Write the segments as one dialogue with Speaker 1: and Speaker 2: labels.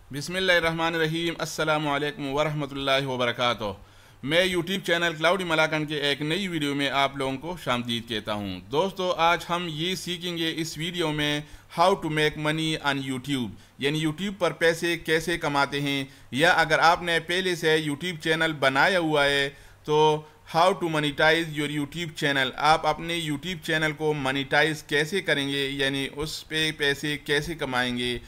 Speaker 1: बिस्मिल्लाहिर्रहमानिर्रहीम अस्सलामु अलैकुम वरहमतुल्लाहि वबरकातुह। मैं यूट्यूब चैनल क्लाउडी मलाकन के एक नई वीडियो में आप लोगों को शामदीद कहता हूं। दोस्तों, आज हम ये सीखेंगे इस वीडियो में how to make money on YouTube, यानी यूट्यूब पर पैसे कैसे कमाते हैं, या अगर आपने पहले से यूट्यूब चैनल बनाया हुआ है तो how to monetise your YouTube channel. आप अपने यूट्यूब चैनल को मोनेटाइज कैसे करेंगे, यानी उस पे पैसे कैसे कमाएंगे,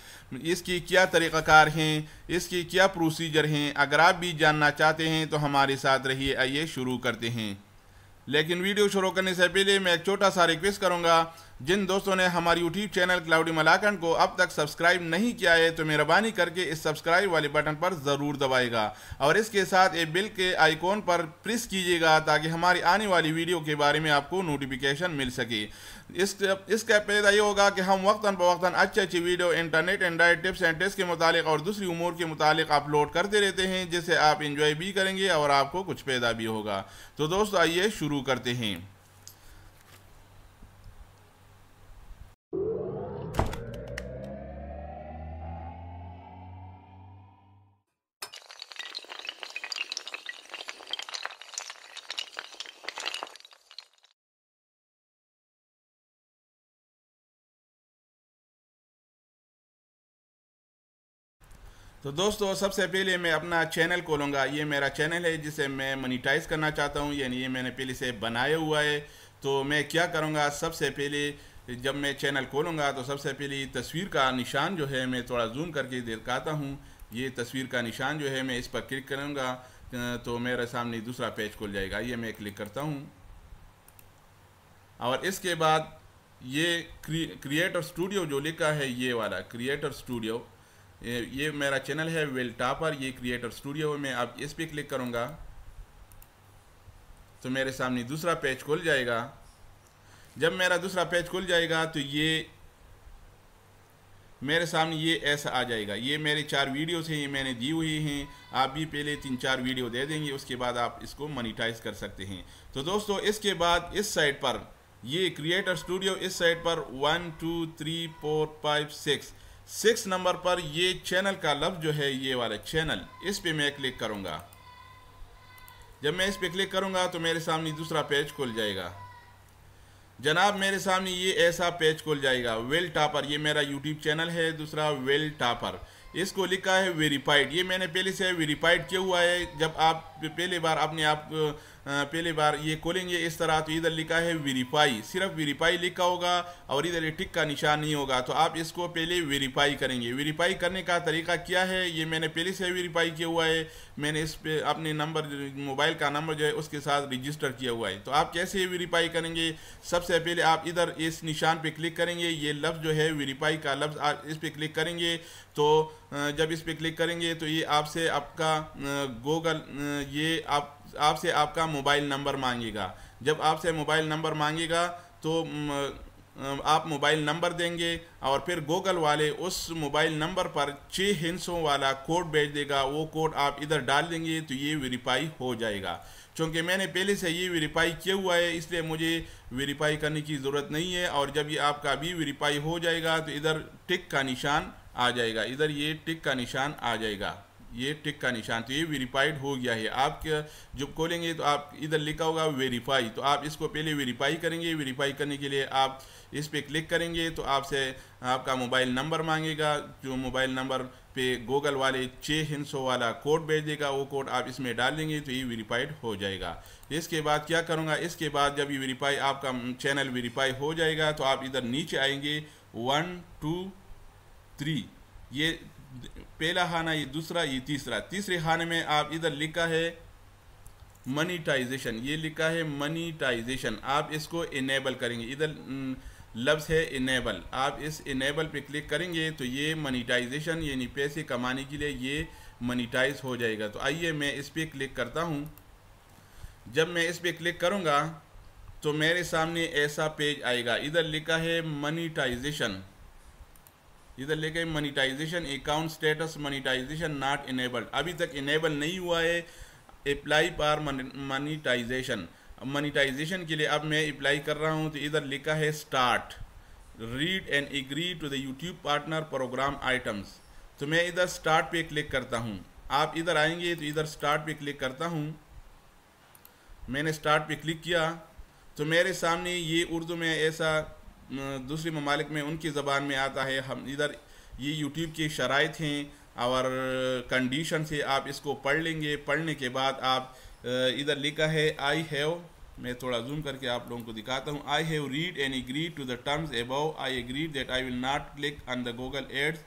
Speaker 1: इसकी क्या तरीक़ाकार हैं, इसकी क्या प्रोसीजर हैं। अगर आप भी जानना चाहते हैं तो हमारे साथ रहिए। आइए शुरू करते हैं। लेकिन वीडियो शुरू करने से पहले मैं एक छोटा सा रिक्वेस्ट करूंगा, जिन दोस्तों ने हमारे यूट्यूब चैनल क्लाउडी मलाकन को अब तक सब्सक्राइब नहीं किया है तो मेहरबानी करके इस सब्सक्राइब वाले बटन पर ज़रूर दबाएगा और इसके साथ एक बिल के आइकॉन पर प्रेस कीजिएगा ताकि हमारी आने वाली वीडियो के बारे में आपको नोटिफिकेशन मिल सके। इसका फायदा ये होगा कि हम वक्तन फ़वक्तन अच्छी video internet and diet tips and test के मुतालिक और दूसरी उमूर के मुतालिक अपलोड करते रहते हैं, जिससे आप इंजॉय भी करेंगे और आपको कुछ फायदा भी होगा। तो दोस्तों, आइए शुरू करते हैं। तो दोस्तों, सबसे पहले मैं अपना चैनल खोलूँगा। ये मेरा चैनल है जिसे मैं मोनेटाइज करना चाहता हूँ, यानी ये मैंने पहले से बनाया हुआ है। तो मैं क्या करूँगा, सबसे पहले जब मैं चैनल खोलूँगा तो सबसे पहले तस्वीर का निशान जो है मैं थोड़ा जूम करके दिखाता हूँ। ये तस्वीर का निशान जो है मैं इस पर क्लिक करूँगा तो मेरे सामने दूसरा पेज खुल जाएगा। ये मैं क्लिक करता हूँ और इसके बाद ये क्रिएटर स्टूडियो जो लिखा है, ये वाला क्रिएटर स्टूडियो, ये मेरा चैनल है वेल टॉपर। ये क्रिएटर स्टूडियो में अब इस पर क्लिक करूँगा तो मेरे सामने दूसरा पेज खुल जाएगा। जब मेरा दूसरा पेज खुल जाएगा तो ये मेरे सामने ये ऐसा आ जाएगा। ये मेरे 4 वीडियोस हैं, ये मैंने दी हुई हैं। आप भी पहले 3-4 वीडियो दे देंगे, उसके बाद आप इसको मोनेटाइज कर सकते हैं। तो दोस्तों, इसके बाद इस साइड पर ये क्रिएटर स्टूडियो, इस साइड पर 1 2 3 4 5 6 नंबर पर ये चैनल का लफ्ज़ जो है, ये वाला चैनल, इस पे मैं क्लिक करूँगा। जब मैं इस पे क्लिक करूँगा तो मेरे सामने दूसरा पेज खुल जाएगा। जनाब, मेरे सामने ये ऐसा पेज खुल जाएगा। वेल टॉपर, ये मेरा यूट्यूब चैनल है दूसरा, वेल टॉपर। इसको लिखा है वेरीफाइड। ये मैंने पहले से वेरीफाइड किया हुआ है। जब आप पहले बार अपने आप पहले बार ये खोलेंगे इस तरह तो इधर लिखा है वेरीफाई, सिर्फ वेरीफाई लिखा होगा और इधर ये टिक का निशान नहीं होगा। तो आप इसको पहले वेरीफाई करेंगे। वेरीफाई करने का तरीका क्या है, ये मैंने पहले से वेरीफाई किया हुआ है। मैंने इस पे अपने नंबर, मोबाइल का नंबर जो है उसके साथ रजिस्टर किया हुआ है। तो आप कैसे वेरीफाई करेंगे, सबसे पहले आप इधर इस निशान पे क्लिक करेंगे। ये लफ्ज़ जो है वेरीफाई का लफ्ज़, आप इस पे क्लिक करेंगे तो जब इस पे क्लिक करेंगे तो ये आपसे आपका गूगल, ये आपसे आपका मोबाइल नंबर मांगेगा। जब आपसे मोबाइल नंबर मांगेगा तो आप मोबाइल नंबर देंगे और फिर गूगल वाले उस मोबाइल नंबर पर 6 हिंसों वाला कोड भेज देगा। वो कोड आप इधर डाल देंगे तो ये वेरीफाई हो जाएगा। चूँकि मैंने पहले से ये वेरीफाई किया हुआ है इसलिए मुझे वेरीफाई करने की ज़रूरत नहीं है। और जब ये आपका भी वेरीफाई हो जाएगा तो इधर टिक का निशान आ जाएगा, इधर ये टिक का निशान आ जाएगा, ये टिक का निशान। तो ये वेरीफाइड हो गया है। आप जब खोलेंगे तो आप इधर लिखा होगा वेरीफाई, तो आप इसको पहले वेरीफाई करेंगे। वेरीफाई करने के लिए आप इस पे क्लिक करेंगे तो आपसे आपका मोबाइल नंबर मांगेगा। जो मोबाइल नंबर पे गूगल वाले 6 हिंसों वाला कोड भेज देगा, वो कोड आप इसमें डाल देंगे तो ये वेरीफाइड हो जाएगा। इसके बाद क्या करूँगा, इसके बाद जब ये वेरीफाई, आपका चैनल वेरीफाई हो जाएगा तो आप इधर नीचे आएंगे 1 2 3, ये पहला खाना, ये दूसरा, ये तीसरे खाने में आप इधर लिखा है मनीटाइजेशन, ये लिखा है मनीटाइजेशन। आप इसको इनेबल करेंगे। इधर लफ्ज़ है इनेबल, आप इस इनेबल पे क्लिक करेंगे तो ये मनीटाइजेशन यानी पैसे कमाने के लिए ये मनीटाइज हो जाएगा। तो आइए मैं इस पर क्लिक करता हूँ। जब मैं इस पर क्लिक करूँगा तो मेरे सामने ऐसा पेज आएगा। इधर लिखा है मनीटाइजेशन, इधर लेके मनीटाइजेशन अकाउंट स्टेटस मनीटाइजेशन नॉट इनेबल्ड, अभी तक इनेबल नहीं हुआ है। अप्लाई फॉर मनीटाइजेशन, मनीटाइजेशन के लिए अब मैं अप्लाई कर रहा हूँ। तो इधर लिखा है start, read and agree to the YouTube partner program items. तो मैं इधर स्टार्ट पे क्लिक करता हूँ। आप इधर आएंगे तो इधर स्टार्ट पे क्लिक करता हूँ। मैंने स्टार्ट पे क्लिक किया तो मेरे सामने ये उर्दू में ऐसा दूसरी ममालिक में उनकी ज़बान में आता है। हम इधर ये यूट्यूब की शराइत हैं और कंडीशन से आप इसको पढ़ लेंगे। पढ़ने के बाद आप इधर लिखा है आई हैव, मैं थोड़ा जूम करके आप लोगों को दिखाता हूँ। I have read and agree to the terms above, I agree that I will not click on the Google ads.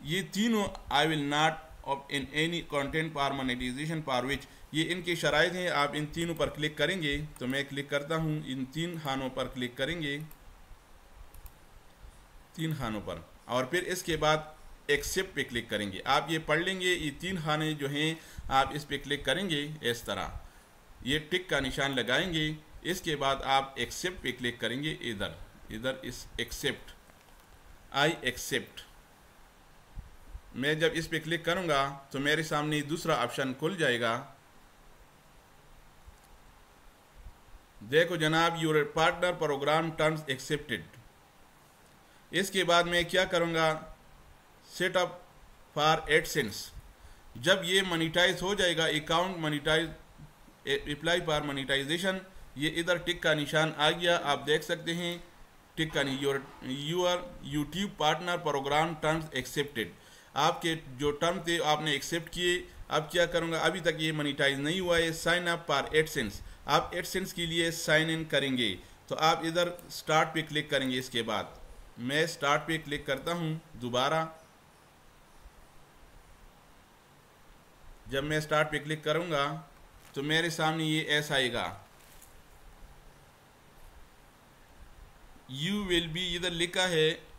Speaker 1: ये तीनों I will not in any content for monetisation for which, ये इनकी शराइत हैं। आप इन तीनों पर क्लिक करेंगे तो मैं क्लिक करता हूँ, इन 3 खानों पर क्लिक करेंगे, 3 खानों पर, और फिर इसके बाद एक्सेप्ट पे क्लिक करेंगे। आप ये पढ़ लेंगे, ये 3 खाने जो हैं आप इस पे क्लिक करेंगे, इस तरह ये टिक का निशान लगाएंगे। इसके बाद आप एक्सेप्ट पे क्लिक करेंगे, इधर इस एक्सेप्ट, आई एक्सेप्ट। मैं जब इस पे क्लिक करूंगा तो मेरे सामने दूसरा ऑप्शन खुल जाएगा। देखो जनाब, your partner program terms accepted. इसके बाद मैं क्या करूंगा, सेटअप फॉर एडसेंस। जब ये मोनेटाइज हो जाएगा, account monetise, apply for monetisation, ये इधर टिक का निशान आ गया, आप देख सकते हैं टिक का, your YouTube partner program terms accepted. आपके जो टर्म थे आपने एक्सेप्ट किए। अब क्या करूँगा, अभी तक ये मोनेटाइज नहीं हुआ है। साइन अप फॉर एडसेंस, आप एडसेंस के लिए साइन इन करेंगे तो आप इधर स्टार्ट पे क्लिक करेंगे। इसके बाद मैं स्टार्ट पे क्लिक करता हूँ दोबारा। जब मैं स्टार्ट पे क्लिक करूँगा तो मेरे सामने ये ऐसा आएगा, यू विल बी, इधर लिखा है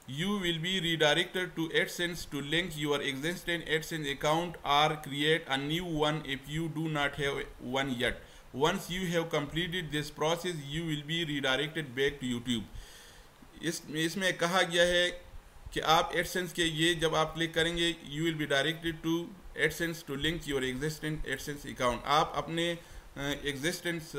Speaker 1: you will be redirected to AdSense to link your existing AdSense account or create a new one if you do not have one yet. Once you have completed this process, you will be redirected back to YouTube. इसमें कहा गया है कि आप AdSense के ये जब आप क्लिक करेंगे, you will be directed to AdSense to link your existing AdSense account. आप अपने एग्जिस्टेंस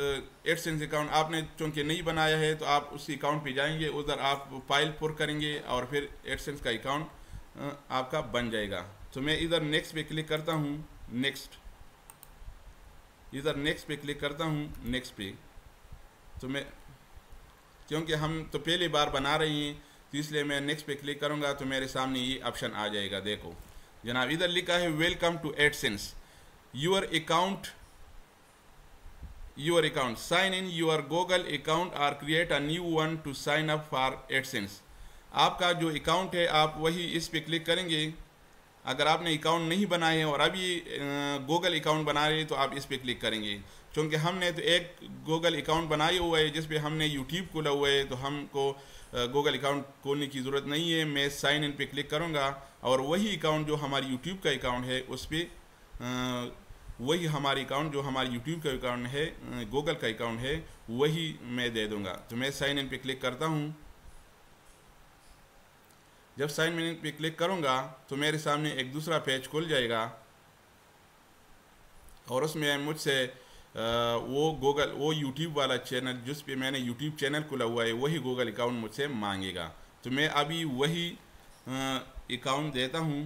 Speaker 1: एडसेंस अकाउंट आपने चूँकि नहीं बनाया है तो आप उसी अकाउंट पे जाएंगे, उधर आप फाइल पुर करेंगे और फिर एडसेंस का अकाउंट आपका बन जाएगा। तो मैं इधर नेक्स्ट पे क्लिक करता हूँ, नेक्स्ट, इधर नेक्स्ट पे क्लिक करता हूँ, नेक्स्ट पे। तो मैं, क्योंकि हम तो पहली बार बना रहे हैं तो इसलिए मैं नेक्स्ट पे क्लिक करूँगा तो मेरे सामने ये ऑप्शन आ जाएगा। देखो जनाब, इधर लिखा है welcome to AdSense, your account, your account, sign in your Google account or create a new one to sign up for AdSense। आपका जो अकाउंट है आप वही इस पे क्लिक करेंगे। अगर आपने अकाउंट नहीं बनाए हैं और अभी गूगल अकाउंट बना रहे हैं तो आप इस पे क्लिक करेंगे। क्योंकि हमने तो एक गूगल अकाउंट बनाया हुआ है जिस पे हमने यूट्यूब खोला हुआ है, तो हमको गूगल अकाउंट खोलने की ज़रूरत नहीं है। मैं साइन इन पे क्लिक करूँगा और वही अकाउंट जो हमारी यूट्यूब का अकाउंट है उस पर, वही हमारी अकाउंट जो हमारी यूट्यूब का अकाउंट है, गूगल का अकाउंट है, वही मैं दे दूंगा। तो मैं साइन इन पे क्लिक करता हूं। जब साइन इन पे क्लिक करूंगा तो मेरे सामने एक दूसरा पेज खुल जाएगा और उसमें मुझसे वो यूट्यूब वाला चैनल जिस पे मैंने यूट्यूब चैनल खोला हुआ है वही गूगल अकाउंट मुझसे मांगेगा। तो मैं अभी वही अकाउंट देता हूं,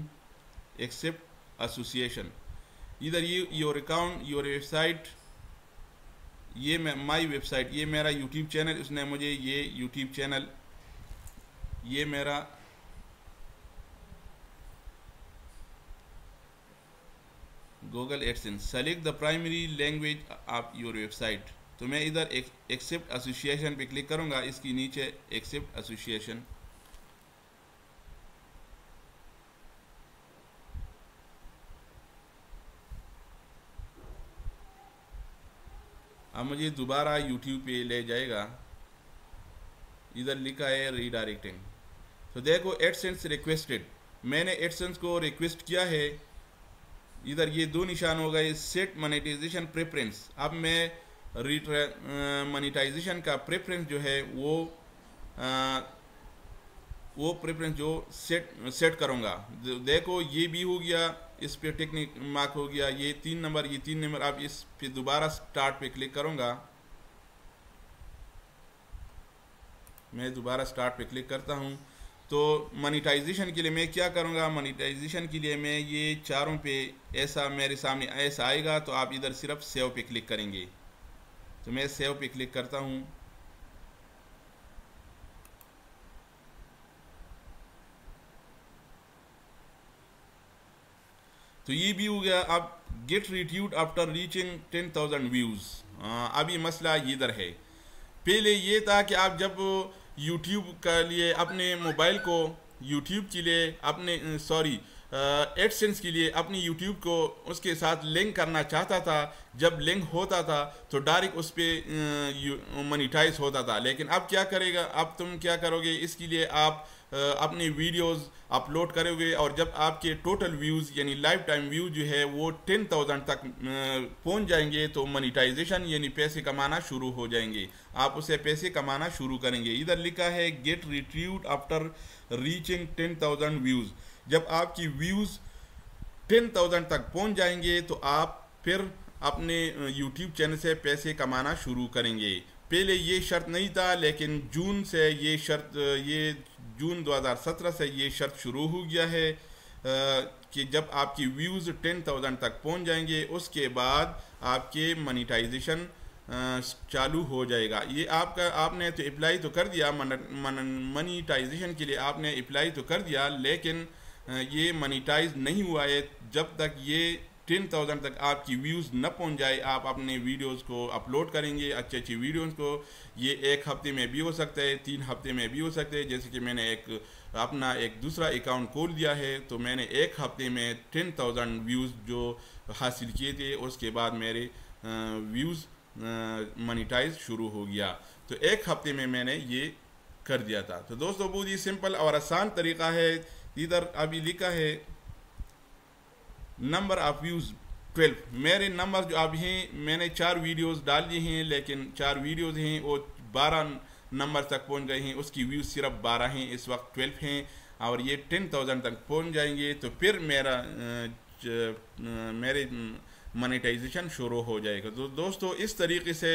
Speaker 1: एक्सेप्ट एसोसिएशन। इधर ये योर अकाउंट, योर वेबसाइट, ये माई वेबसाइट, ये मेरा यूट्यूब चैनल, उसने मुझे ये यूट्यूब चैनल, ये मेरा Google AdSense. Select the primary language of your website. तो मैं इधर एक्सेप्ट एसोसिएशन पे क्लिक करूँगा, इसकी नीचे एक्सेप्ट एसोसिएशन। अब मुझे दोबारा यूट्यूब पे ले जाएगा, इधर लिखा है रीडायरेक्टिंग। तो देखो एडसेंस रिक्वेस्टेड, मैंने एडसेंस को रिक्वेस्ट किया है। इधर ये 2 निशान हो गए, सेट मोनेटाइजेशन प्रेफरेंस। अब मैं मोनेटाइजेशन का प्रेफरेंस जो है वो प्रेफरेंस जो सेट करूँगा। देखो ये भी हो गया, इस पे टेक्निक मार्क हो गया, ये 3 नंबर, ये 3 नंबर। अब इस पे दोबारा स्टार्ट पे क्लिक करूँगा, मैं दोबारा स्टार्ट पे क्लिक करता हूँ तो मोनेटाइजेशन के लिए मैं क्या करूँगा, मोनेटाइजेशन के लिए मैं ये चारों पे ऐसा मेरे सामने ऐसा आएगा, तो आप इधर सिर्फ सेव पे क्लिक करेंगे। तो मैं सेव पे क्लिक करता हूँ। तो ये भी हो गया। अब गेट रिट्यूड आफ्टर रीचिंग 10,000 व्यूज़। अभी मसला इधर है। पहले ये था कि आप जब यूट्यूब के लिए अपने मोबाइल को यूट्यूब के लिए अपने एडसेंस के लिए अपनी यूट्यूब को उसके साथ लिंक करना चाहता था, जब लिंक होता था तो डायरेक्ट उस पर मोनेटाइज होता था। लेकिन अब क्या करेगा, अब तुम क्या करोगे, इसके लिए आप अपने वीडियोस अपलोड करोगे और जब आपके टोटल व्यूज़ यानी लाइफ टाइम व्यूज़ जो है वो 10,000 तक पहुंच जाएंगे तो मोनेटाइजेशन यानी पैसे कमाना शुरू हो जाएंगे, आप उसे पैसे कमाना शुरू करेंगे। इधर लिखा है get retrieved after reaching 10,000 views. जब आपकी व्यूज़ 10,000 तक पहुंच जाएंगे तो आप फिर अपने यूट्यूब चैनल से पैसे कमाना शुरू करेंगे। पहले ये शर्त नहीं था, लेकिन जून से ये शर्त, ये जून 2017 से ये शर्त शुरू हो गया है कि जब आपकी व्यूज़ 10,000 तक पहुंच जाएंगे उसके बाद आपके मोनेटाइजेशन चालू हो जाएगा। ये आपने तो अप्लाई तो कर दिया, मोनेटाइजेशन के लिए आपने अप्लाई तो कर दिया, लेकिन ये मोनेटाइज नहीं हुआ है जब तक ये 10,000 तक आपकी व्यूज़ न पहुंच जाए। आप अपने वीडियोस को अपलोड करेंगे, अच्छी अच्छी वीडियोस को, ये 1 हफ्ते में भी हो सकता है, 3 हफ्ते में भी हो सकता है। जैसे कि मैंने अपना एक दूसरा अकाउंट खोल दिया है, तो मैंने 1 हफ्ते में 10,000 व्यूज़ जो हासिल किए थे, उसके बाद मेरे व्यूज़ मोनेटाइज शुरू हो गया। तो 1 हफ्ते में मैंने ये कर दिया था। तो दोस्तों बहुत ही सिंपल और आसान तरीका है। इधर अभी लिखा है नंबर ऑफ़ व्यूज़ 12। मेरे नंबर जो अभी हैं, मैंने 4 वीडियोस डाल दिए हैं, लेकिन 4 वीडियोस हैं वो 12 नंबर तक पहुंच गए हैं, उसकी व्यूज़ सिर्फ 12 हैं, इस वक्त 12 हैं और ये 10,000 तक पहुंच जाएंगे तो फिर मेरे मोनेटाइजेशन शुरू हो जाएगा। तो दोस्तों इस तरीके से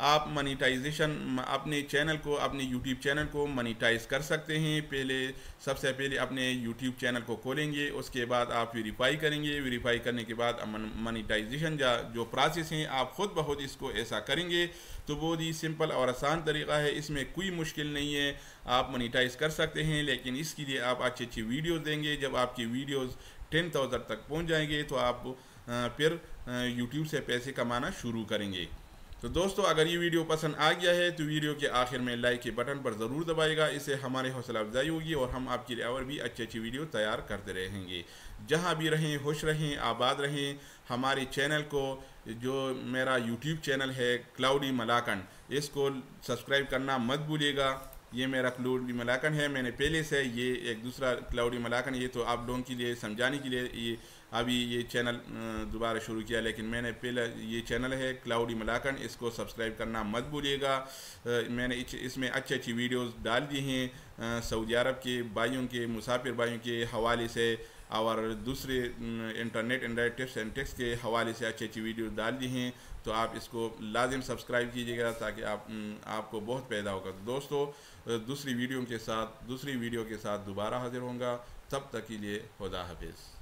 Speaker 1: आप मोनेटाइजेशन अपने चैनल को, अपने यूट्यूब चैनल को मोनेटाइज कर सकते हैं। सबसे पहले अपने यूट्यूब चैनल को खोलेंगे, उसके बाद आप वेरीफाई करेंगे, वेरीफाई करने के बाद मोनेटाइजेशन जो प्रोसेस हैं आप ख़ुद ब खुद इसको ऐसा करेंगे। तो बहुत ही सिंपल और आसान तरीका है, इसमें कोई मुश्किल नहीं है, आप मोनेटाइज कर सकते हैं। लेकिन इसके लिए आप अच्छी अच्छी वीडियोज़ देंगे। जब आपकी वीडियोज़ 10,000 तक पहुँच जाएंगे तो आप फिर यूट्यूब से पैसे कमाना शुरू करेंगे। तो दोस्तों अगर ये वीडियो पसंद आ गया है तो वीडियो के आखिर में लाइक के बटन पर ज़रूर दबाएगा, इससे हमारी हौसला अफजाई होगी और हम आपके लिए और भी अच्छी अच्छी वीडियो तैयार करते रहेंगे। जहाँ भी रहें खुश रहें, आबाद रहें। हमारे चैनल को, जो मेरा यूट्यूब चैनल है क्लाउडी मलाकन, इसको सब्सक्राइब करना मत भूलिएगा। ये मेरा क्लाउडी मलाकन है, मैंने पहले से ये एक दूसरा क्लाउडी मलाकन, ये तो आप लोगों के लिए समझाने के लिए ये अभी ये चैनल दोबारा शुरू किया, लेकिन मैंने पहले ये चैनल है क्लाउडी मलाकन, इसको सब्सक्राइब करना मत भूलिएगा। मैंने इसमें अच्छी अच्छी वीडियोस डाल दी हैं सऊदी अरब के भाइयों के, मुसाफिर भाइयों के हवाले से और दूसरे इंटरनेट टिप्स एंड ट्रिक्स के हवाले से अच्छी अच्छी वीडियो डाल दी हैं। तो आप इसको लाजिम सब्सक्राइब कीजिएगा ताकि आपको बहुत फ़ायदा होगा। तो दोस्तों दूसरी वीडियो के साथ दोबारा हाजिर होऊंगा, तब तक के लिए खुदा हाफिज़।